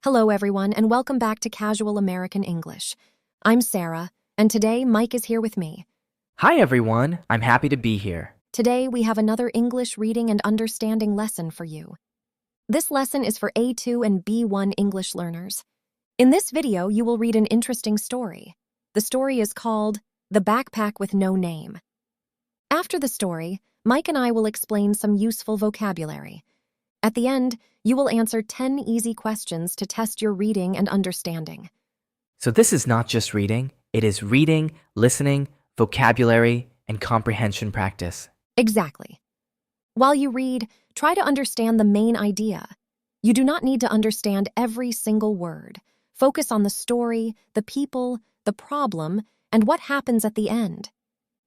Hello, everyone, and welcome back to Casual American English. I'm Sarah, and today Mike is here with me. Hi everyone, I'm happy to be here. Today we have another English reading and understanding lesson for you. This lesson is for A2 and B1 English learners. In this video, you will read an interesting story. The story is called The Backpack with No Name. After the story, Mike and I will explain some useful vocabulary. At the end, you will answer 10 easy questions to test your reading and understanding. So this is not just reading, it is reading, listening, vocabulary, and comprehension practice. Exactly. While you read, try to understand the main idea. You do not need to understand every single word. Focus on the story, the people, the problem, and what happens at the end.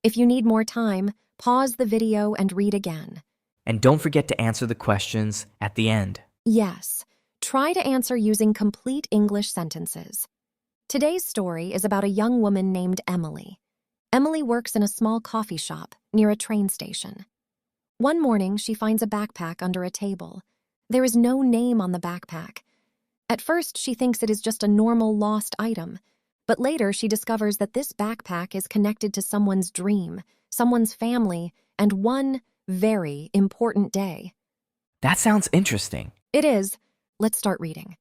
If you need more time, pause the video and read again. And don't forget to answer the questions at the end. Yes, try to answer using complete English sentences. Today's story is about a young woman named Emily. Emily works in a small coffee shop near a train station. One morning, she finds a backpack under a table. There is no name on the backpack. At first, she thinks it is just a normal lost item, but later she discovers that this backpack is connected to someone's dream, someone's family, and one very important day. That sounds interesting. It is. Let's start reading.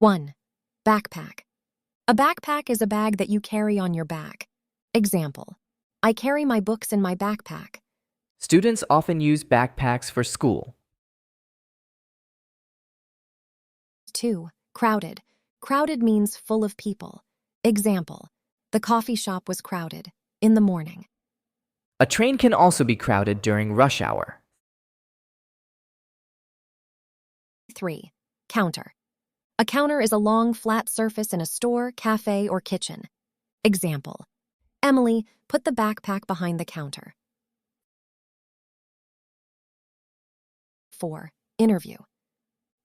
1. Backpack. A backpack is a bag that you carry on your back. Example: I carry my books in my backpack. Students often use backpacks for school. 2. Crowded. Crowded means full of people. Example: the coffee shop was crowded in the morning. A train can also be crowded during rush hour. 3. Counter. A counter is a long, flat surface in a store, cafe, or kitchen. Example: Emily, put the backpack behind the counter. 4. Interview.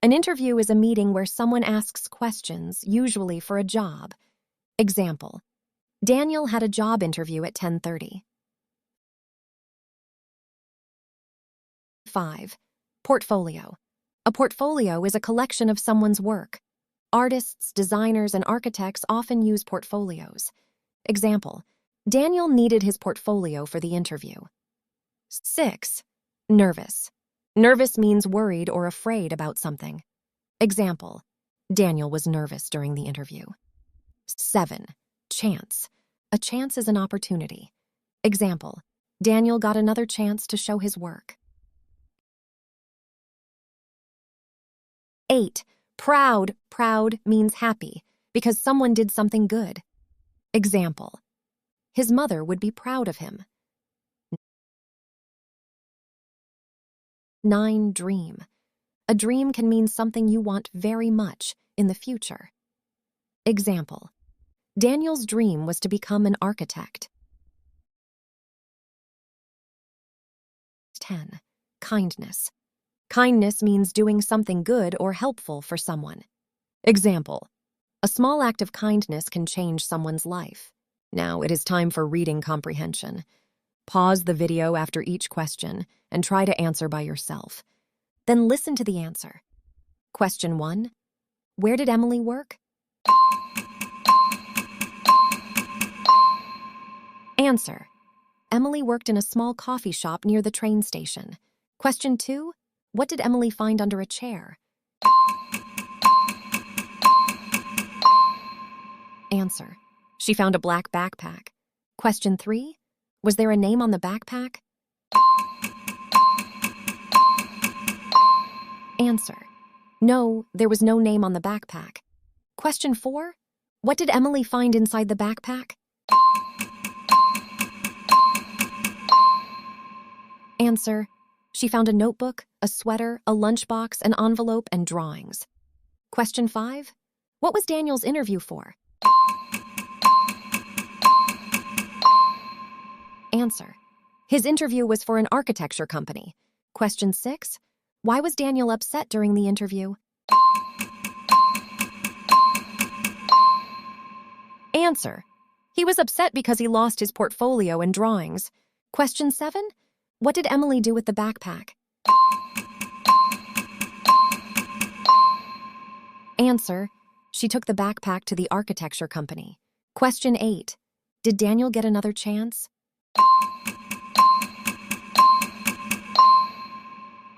An interview is a meeting where someone asks questions, usually for a job. Example: Daniel had a job interview at 10:30. 5. Portfolio. A portfolio is a collection of someone's work. Artists, designers, and architects often use portfolios. Example: Daniel needed his portfolio for the interview. 6. Nervous. Nervous means worried or afraid about something. Example: Daniel was nervous during the interview. 7. Chance. A chance is an opportunity. Example: Daniel got another chance to show his work. 8. Proud. Proud means happy because someone did something good. Example: his mother would be proud of him. 9. Dream. A dream can mean something you want very much in the future. Example: Daniel's dream was to become an architect. 10. Kindness. Kindness means doing something good or helpful for someone. Example: a small act of kindness can change someone's life. Now it is time for reading comprehension. Pause the video after each question and try to answer by yourself. Then listen to the answer. Question 1. Where did Emily work? Answer: Emily worked in a small coffee shop near the train station. Question 2. What did Emily find under a chair? Answer: she found a black backpack. Question 3. Was there a name on the backpack? Answer: no, there was no name on the backpack. Question 4. What did Emily find inside the backpack? Answer: she found a notebook, a sweater, a lunchbox, an envelope, and drawings. Question 5. What was Daniel's interview for? Answer: his interview was for an architecture company. Question 6. Why was Daniel upset during the interview? Answer: he was upset because he lost his portfolio and drawings. Question 7. What did Emily do with the backpack? Answer: she took the backpack to the architecture company. Question 8. Did Daniel get another chance?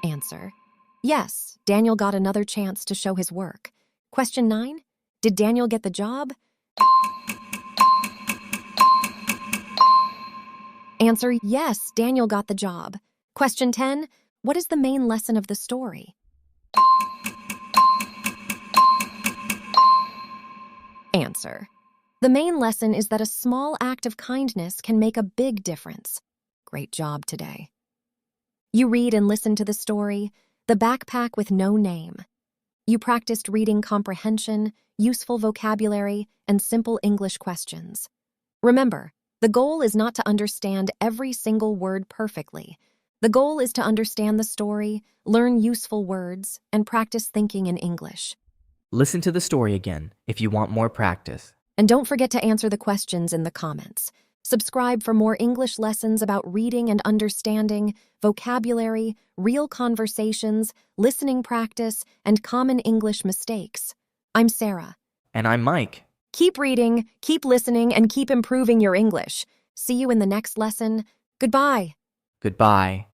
Answer: yes, Daniel got another chance to show his work. Question 9. Did Daniel get the job? Answer: yes, Daniel got the job. Question 10. What is the main lesson of the story? Answer: the main lesson is that a small act of kindness can make a big difference. Great job today. You read and listen to the story, The Backpack with No Name. You practiced reading comprehension, useful vocabulary, and simple English questions. Remember, the goal is not to understand every single word perfectly. The goal is to understand the story, learn useful words, and practice thinking in English. Listen to the story again if you want more practice. And don't forget to answer the questions in the comments. Subscribe for more English lessons about reading and understanding, vocabulary, real conversations, listening practice, and common English mistakes. I'm Sarah. And I'm Mike. Keep reading, keep listening, and keep improving your English. See you in the next lesson. Goodbye. Goodbye.